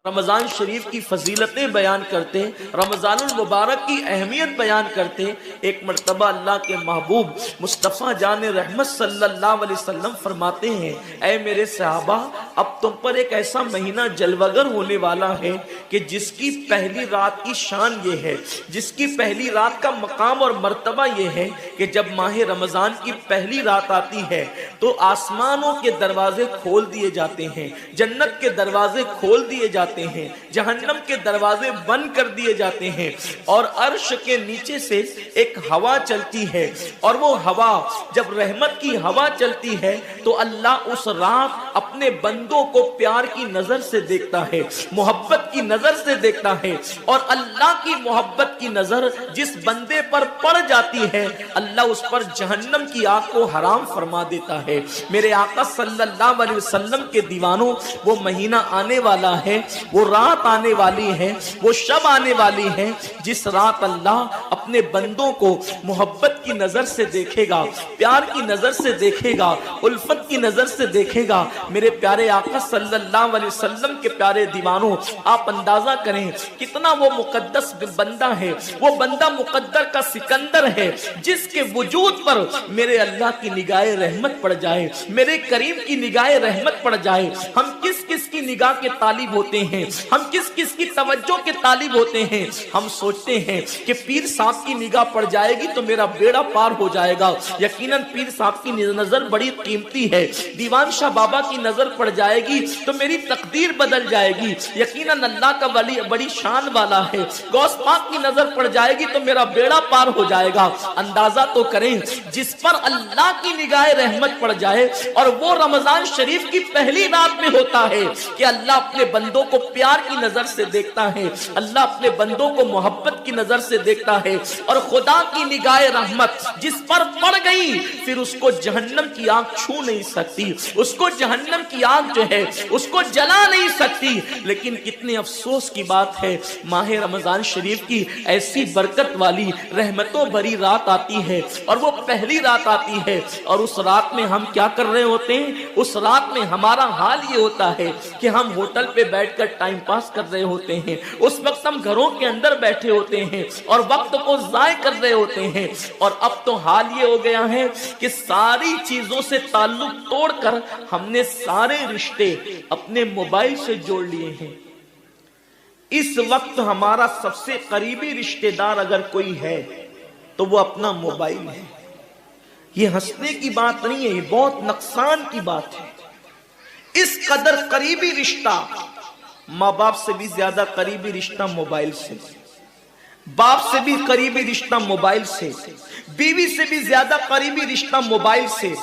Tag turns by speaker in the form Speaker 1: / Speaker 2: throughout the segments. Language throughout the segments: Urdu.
Speaker 1: رمضان شریف کی فضیلتیں بیان کرتے، رمضان المبارک کی اہمیت بیان کرتے، ایک مرتبہ اللہ کے محبوب مصطفیٰ جان رحمت صلی اللہ علیہ وسلم فرماتے ہیں، اے میرے صحابہ، اب تم پر ایک ایسا مہینہ جلوگر ہونے والا ہے کہ جس کی پہلی رات کی شان یہ ہے، جس کی پہلی رات کا مقام اور مرتبہ یہ ہے کہ جب ماہ رمضان کی پہلی رات آتی ہے تو آسمانوں کے دروازے کھول دیے جاتے ہیں، جنت کے دروازے کھول دیے جاتے ہیں، جہنم کے دروازے بند کر دیے جاتے ہیں، اور عرش کے نیچے سے ایک ہوا چلتی ہے، اور وہ ہوا جب رحمت کی ہوا چلتی ہے تو اللہ اس رات اپنے بندوں کو پیار کی نظر سے دیکھتا ہے، محبت کی نظر سے دیکھتا ہے، اور اللہ کی محبت کی نظر جس بندے پر پڑ جاتی ہے اللہ اس پر جہنم کی آگ کو حرام فرما دیتا ہے۔ میرے آقا صلی اللہ علیہ وسلم کے دیوانوں، وہ مہینہ آنے والا ہے، وہ رات آنے والی ہے، وہ شب آنے والی ہے جس رات اللہ اپنے بندوں کو محبت کی نظر سے دیکھے گا، پیار کی نظر سے دیکھے گا، الفت کی نظر سے دیکھے گا۔ میرے پیارے آقا صلی اللہ علیہ وسلم کے پیارے دیوانوں، آپ اندازہ کریں کتنا وہ مقدس بندہ ہے، وہ بندہ مقدر کا سکندر ہے جس کے وجود پر میرے اللہ کی نگاہ رحمت پڑ جائے، میرے کریم کی نگاہ رحمت پڑ جائے۔ ہم کس کس کی نگاہ کے طالب ہوتے ہیں، ہم کس کس کی توجہ کے طالب ہوتے ہیں؟ ہم سوچتے ہیں کہ پیر صاحب کی نگاہ پڑ جائے گی تو میرا بیڑا پار ہو جائے گا۔ یقیناً پیر صاحب کی نظر بڑی قیمتی ہے، دیوان شاہ بابا کی نظر پڑ جائے گی تو میری تقدیر بدل جائے گی۔ یقیناً اللہ کا ولی بڑی شان والا ہے، غوث پاک کی نظر پڑ جائے گی تو میرا بیڑا پار ہو جائے گا۔ اندازہ تو کریں جس پر اللہ کی نگاہ رحمت پڑ جائے، اور وہ رمضان شریف کی پہلی رات میں ہوتا ہے کہ اللہ اپنے بندوں کو پیار کی نظر سے دیکھتا ہے، اللہ اپنے بندوں کو محبت کی نظر سے دیکھتا ہے، اور خدا کی نگاہ رحمت جس پر پڑ گئی پھر اس کو جہنم کی آگ چھو نہیں سکتی، اس کو جہنم کی آگ جو ہے اس کو جلا نہیں سکتی۔ لیکن کتنے افسوس کی بات ہے، ماہ رمضان شریف کی ایسی برکت والی رحمتوں بھری رات آتی ہے، اور وہ پہلی رات آتی ہے، اور اس رات میں ہم کیا کر رہے ہوتے ہیں؟ اس رات میں ہمارا حال یہ ہوتا ہے کہ ہم ہوٹل پہ بیٹھ کر ٹائم پاس کر رہے ہوتے ہیں، اس وقت ہم گھروں کے اندر بیٹھے ہوتے ہیں اور وقت کو ضائع کر رہے ہوتے ہیں۔ اور اب تو حال یہ ہو گیا ہے کہ ساری چیزوں سے تعلق توڑ کر ہم نے سارے رشتے اپنے موبائل سے جوڑ لیے ہیں۔ اس وقت ہمارا سب سے قریبی رشتہ دار اگر کوئی ہے تو وہ اپنا موبائل ہے۔ یہ ہنسنے کی بات نہیں ہے، یہ بہت نقصان کی بات ہے۔ اس قدر قریبی رشتہ، ماں باپ سے بھی زیادہ قریبی رشتہ موبائل سے، باپ سے بھی قریبی رشتہ موبائل سے، بیوی سے بھی زیادہ قریبی رشتہ موبائل سے۔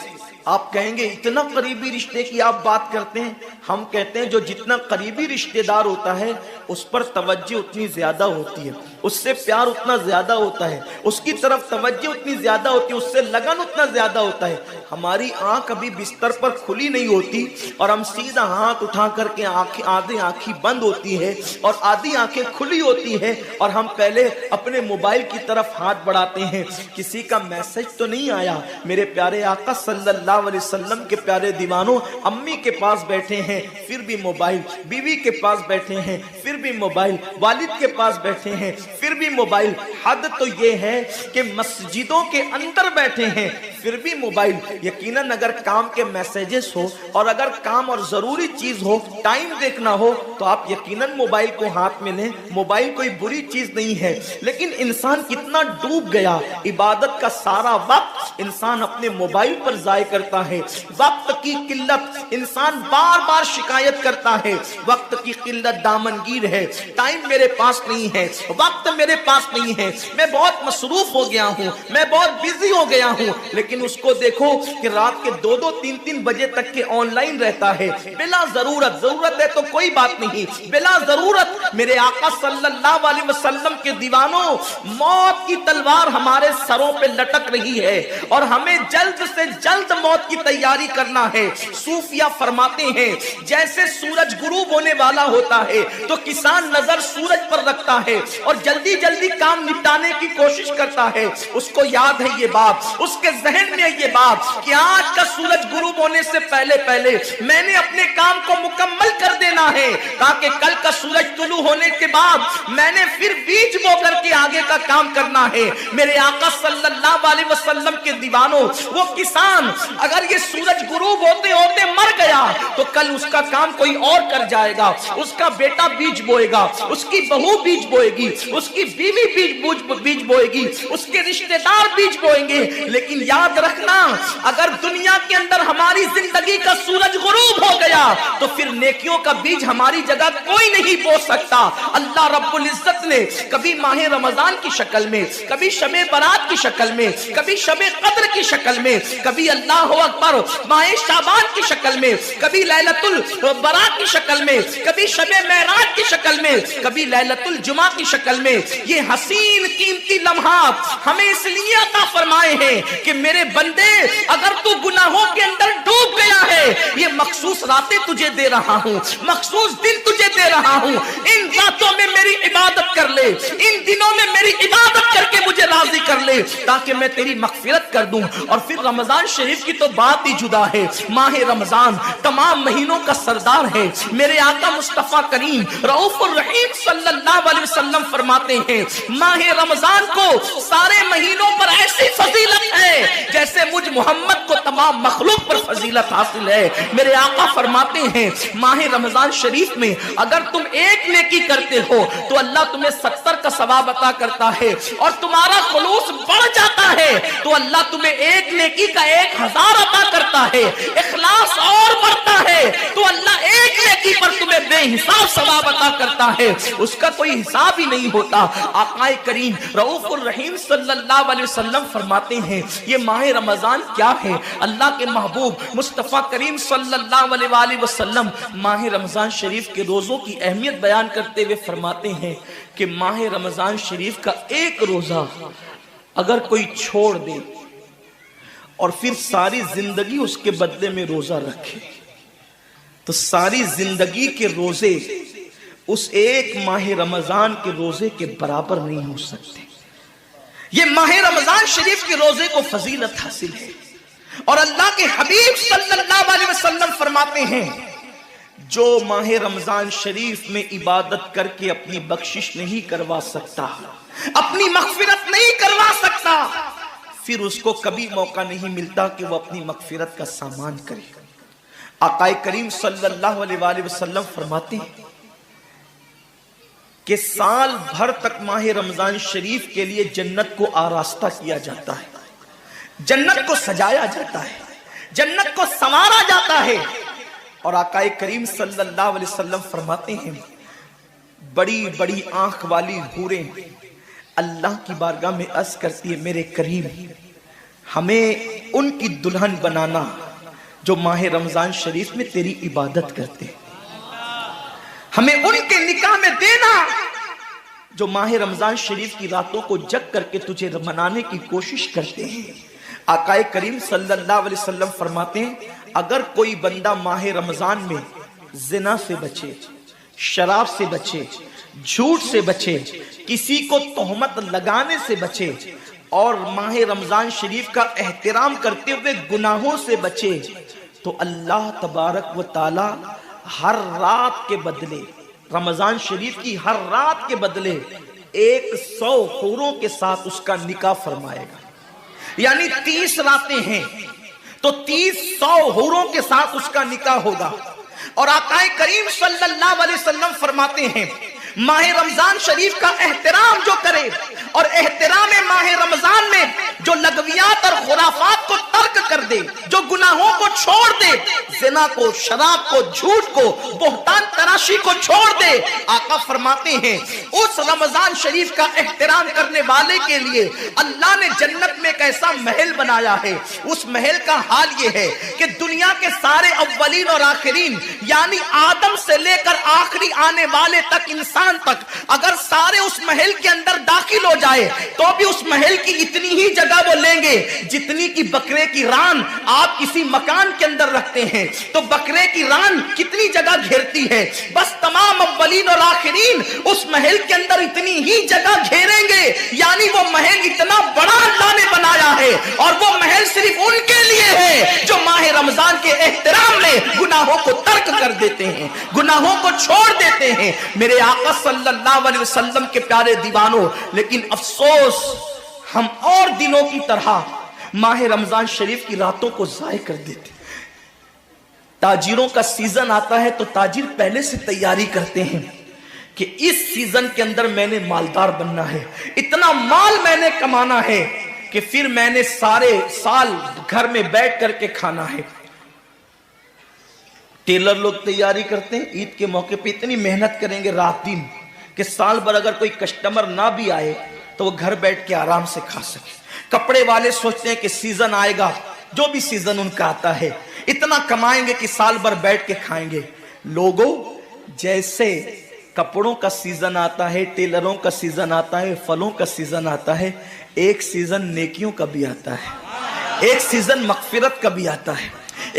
Speaker 1: آپ کہیں گے اتنا قریبی رشتے کی آپ بات کرتے ہیں؟ ہم کہتے ہیں جو جتنا قریبی رشتہ دار ہوتا ہے اس پر توجہ اتنی زیادہ ہوتی ہے، اس سے پیار اتنا زیادہ ہوتا ہے، اس کی طرف توجہ اتنی زیادہ ہوتی ہے، اس سے لگن اتنا زیادہ ہوتا ہے۔ ہماری آنکھ ابھی بستر پر کھلی نہیں ہوتی اور ہم سیدھا ہاتھ اٹھا کر کے آدھی آنکھیں بند ہوتی ہے اور آدھی آنکھیں کھلی ہوتی ہے، اور ہم پہلے اپنے موبائل کی طرف ہاتھ بڑھاتے ہیں، کسی کا میسج تو نہیں آیا۔ میرے پیارے آقا صلی اللہ علیہ وسلم کے پیارے دیوانوں، امی کے پاس بیٹھے ہیں پھر بھی موبائل، بیوی کے پاس بیٹھے ہیں پھر بھی موبائل، والد کے پاس بیٹھے ہیں پھر بھی موبائل۔ حد تو یہ ہے کہ مسجدوں کے اندر بیٹھے ہیں پھر بھی موبائل۔ یقیناً اگر کام کے میسیجز ہو اور اگر کام اور ضروری چیز ہو، ٹائم دیکھنا ہو تو آپ یقیناً موبائل کو ہاتھ میں لیں، موبائل کوئی بری چیز نہیں ہے۔ لیکن انسان کتنا ڈوب گیا، عبادت کا سارا وقت انسان اپنے موبائل پر ضائع کرتا ہے۔ وقت کی قلت، انسان بار بار شکایت کرتا ہے، وقت کی قلت دامنگیر ہے، ٹائم میرے پاس نہیں ہے، وقت میرے پاس نہیں ہے، میں بہت مصروف ہو گیا ہوں، میں بہت بیزی ہو گیا ہوں۔ لیکن اس کو دیکھو کہ رات کے 2-2 3-3 بجے تک کے آن لائن رہتا ہے، بلا ضرورت۔ ضرورت ہے تو کوئی بات نہیں، بلا ضرورت۔ میرے آقا صلی اللہ علیہ وسلم کے دیوانوں، موت کی تلوار ہمارے سروں پہ لٹک رہی ہے اور ہمیں جلد سے جلد موت کی تیاری کرنا ہے۔ صوفیہ فرماتے ہیں جیسے سورج غروب ہونے والا ہوتا ہے تو کسان نظر سورج پر رکھتا ہے اور جلدی جلدی کام نپٹانے کی کوشش کرتا ہے، اس کو یاد ہے یہ بات، اس کے ذہن میں یہ بات کہ آج کا سورج غروب ہونے سے پہلے پہلے میں نے اپنے کام کو مکمل کر دینا ہے، تاکہ کل کا سورج طلوع ہونے کے بعد میں نے پھر بیج بو کر کے آگے کا کام کرنا ہے۔ میرے آقا صلی اللہ علیہ وسلم کے دیوانوں، وہ کسان اگر یہ سورج غروب ہوتے ہوتے مر گیا تو کل اس کا کام کوئی اور کر جائے گا، اس کا بیٹا بیج بوئے گا، اس کی بہو بیج بوئے گی، اس کی بیوی بیج بوئے گی، اس کے رشتہ دار بیج بوئیں گے۔ لیکن یاد رکھنا، اگر دنیا کے اندر ہماری زندگی کا سورج غروب ہو گیا تو پھر نیکیوں کا بیج ہماری جگہ کوئی نہیں بو سکتا۔ اللہ رب العزت نے کبھی ماہ رمضان کی شکل میں، کبھی شب برات کی شکل میں، کبھی شب قدر کی شکل میں، کبھی اللہ اکبر ماہ شعبان کی شکل میں، کبھی لیلۃ البراء کی شکل میں، کبھی شب معراج کی شکل میں، کبھی لیلۃ الجمعہ کی شکل میں یہ حسین قیمتی لمحات ہمیں اس لیے عطا فرمائے ہیں کہ میرے بندے اگر تو گناہوں کے اندر ڈوب گیا ہے، یہ مخصوص راتیں تجھے دے رہا ہوں، مخصوص دن تجھے دے رہا ہوں، ان راتوں میں میری عبادت کر لے، ان دنوں میں میری عبادت کر کے مجھے راضی کر لے تاکہ میں تیری مغفرت کر دوں۔ اور پھر رمضان شریف کی تو بات ہی جدا ہے۔ ماہ رمضان تمام مہینوں کا سردار ہے۔ میرے آقا مصطفیٰ کریم رؤوف الرحیم صلی اللہ علیہ وسلم فرماتے ہیں ماہ رمضان کو سارے مہینوں پر ایسی فضیلت ہے جیسے مجھ محمد کو تمام مخلوق پر فضیلت حاصل ہے۔ میرے آقا فرماتے ہیں ماہ رمضان شریف میں اگر تم ایک نیکی کرتے ہو تو اللہ تمہیں 70 کا ثواب عطا کرتا ہے، اور تمہارا خلوص بڑھ جاتا ہے تو اللہ تمہیں ایک نیکی کا 1000 عطا کرتا ہے، اخلاص اور بڑھتا ہے تو اللہ ایک نیکی پر تمہیں بے حساب ثواب عطا کرتا ہے، اس کا کوئی حساب ہی نہیں ہوتا۔ آقا کریم رؤوف الرحیم صلی اللہ علیہ وسلم فرماتے ہیں یہ ماہ رمضان کیا ہے؟ اللہ کے محبوب مصطفیٰ کریم صلی اللہ علیہ وآلہ وسلم ماہ رمضان شریف کے روزوں کی اہمیت بیان کرتے ہوئے فرماتے ہیں کہ ماہ رمضان شریف کا ایک روزہ اگر کوئی چھوڑ دے اور پھر ساری زندگی اس کے بدلے میں روزہ رکھے تو ساری زندگی کے روزے اس ایک ماہ رمضان کے روزے کے برابر نہیں ہو سکتے۔ یہ ماہ رمضان شریف کے روزے کو فضیلت حاصل ہے، اور اللہ کے حبیب صلی اللہ علیہ وسلم فرماتے ہیں جو ماہ رمضان شریف میں عبادت کر کے اپنی بخشش نہیں کروا سکتا، اپنی مغفرت نہیں کروا سکتا، پھر اس کو کبھی موقع نہیں ملتا کہ وہ اپنی مغفرت کا سامان کرے۔ آقا کریم صلی اللہ علیہ وآلہ وسلم فرماتے ہیں کہ سال بھر تک ماہ رمضان شریف کے لیے جنت کو آراستہ کیا جاتا ہے، جنت کو سجایا جاتا ہے، جنت کو سنوارا جاتا ہے، اور آقا کریم صلی اللہ علیہ وسلم فرماتے ہیں بڑی بڑی آنکھ والی حوریں اللہ کی بارگاہ میں عرض کرتی ہے میرے کریم ہمیں ان کی دلہن بنانا جو ماہ رمضان شریف میں تیری عبادت کرتے ہیں، ہمیں ان کے نکاح میں دینا جو ماہ رمضان شریف کی راتوں کو جگ کر کے تجھے منانے کی کوشش کرتے ہیں۔ آقا کریم صلی اللہ علیہ وسلم فرماتے ہیں اگر کوئی بندہ ماہ رمضان میں زنا سے بچے، شراب سے بچے، جھوٹ سے بچے، کسی کو تہمت لگانے سے بچے، اور ماہ رمضان شریف کا احترام کرتے ہوئے گناہوں سے بچے تو اللہ تبارک و تعالی ہر رات کے بدلے، رمضان شریف کی ہر رات کے بدلے 100 حوروں کے ساتھ اس کا نکاح فرمائے گا۔ یعنی 30 راتیں ہیں تو 100 حوروں کے ساتھ اس کا نکاح ہوگا۔ اور آقا کریم صلی اللہ علیہ وسلم فرماتے ہیں ماہ رمضان شریف کا احترام جو کرے اور احترام ماہ رمضان میں جو لغویات اور خرافات کو ترک کر دے، جو گناہوں کو چھوڑ دے، زنا کو، شراب کو، جھوٹ کو، بہتان تراشی کو چھوڑ دے، آقا فرماتے ہیں اس رمضان شریف کا احترام کرنے والے کے لیے اللہ نے جنت میں ایک ایسا محل بنایا ہے۔ اس محل کا حال یہ ہے کہ دنیا کے سارے اولین اور آخرین یعنی آدم سے لے کر آخری آنے والے تک انسان تک اگر سارے اس محل کے اندر داخل ہو جائے تو بھی اس محل کی اتنی ہی جگہ وہ لیں گے جتنی کی بکرے کی ران آپ کسی مکان کے اندر رکھتے ہیں۔ تو بکرے کی ران کتنی جگہ گھیرتی ہے؟ بس تمام اولین الاولین اور آخرین اس محل کے اندر اتنی ہی جگہ گھیریں گے، یعنی وہ محل اتنا بڑا اللہ نے بنایا ہے، اور وہ محل صرف ان کے لیے ہے جو ماہ رمضان کے احترام میں گناہوں کو ترک کر دیتے ہیں، گناہوں کو چھوڑ دیتے ہیں۔ میرے آقا صلی اللہ علیہ وسلم کے پیارے دیوانوں، لیکن افسوس ہم اور دنوں کی طرح ماہ رمضان شریف کی راتوں کو ضائع کر دیتے۔ تاجروں کا سیزن آتا ہے تو تاجر پہلے سے تیاری کرتے ہیں کہ اس سیزن کے اندر میں نے مالدار بننا ہے، اتنا مال میں نے کمانا ہے کہ پھر میں نے سارے سال گھر میں بیٹھ کر کے کھانا ہے۔ ٹیلر لوگ تیاری کرتے ہیں، عید کے موقع پہ اتنی محنت کریں گے رات دن کہ سال بھر اگر کوئی کسٹمر نہ بھی آئے تو وہ گھر بیٹھ کے آرام سے کھا سکے۔ کپڑے والے سوچتے ہیں کہ سیزن آئے گا، جو بھی سیزن ان کا آتا ہے اتنا کمائیں گے کہ سال بھر بیٹھ کے کھائیں گے۔ لوگوں، جیسے کپڑوں کا سیزن آتا ہے، ٹیلروں کا سیزن آتا ہے، پھلوں کا سیزن آتا ہے، ایک سیزن نیکیوں کا بھی آتا ہے، ایک سیزن مغفرت کا بھی آتا ہے،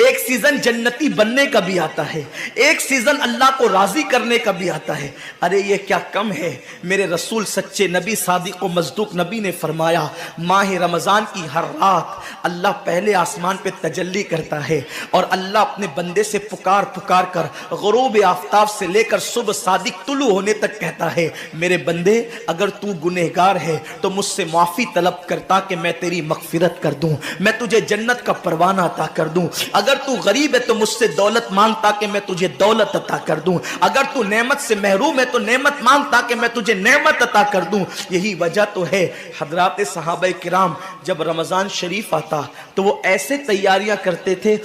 Speaker 1: ایک سیزن جنتی بننے کا بھی آتا ہے، ایک سیزن اللہ کو راضی کرنے کا بھی آتا ہے۔ ارے یہ کیا کم ہے؟ میرے رسول سچے نبی صادق و مصدوق نبی نے فرمایا، ماہ رمضان کی ہر رات اللہ پہلے آسمان پہ تجلی کرتا ہے اور اللہ اپنے بندے سے پکار پکار کر غروب آفتاب سے لے کر صبح صادق طلوع ہونے تک کہتا ہے، میرے بندے اگر تو گنہگار ہے تو مجھ سے معافی طلب کرتا کہ میں تیری مغفرت کر دوں، میں تجھے جنت کا پروانہ عطا کر دوں۔ اگر تو غریب ہے تو مجھ سے دولت مانگتا کہ میں تجھے دولت عطا کر دوں، اگر تو نعمت سے محروم ہے تو نعمت مانگتا کہ میں تجھے نعمت عطا کر دوں۔ یہی وجہ تو ہے حضرات صحابہ کرام جب رمضان شریف آتا تو وہ ایسے تیاریاں کرتے تھے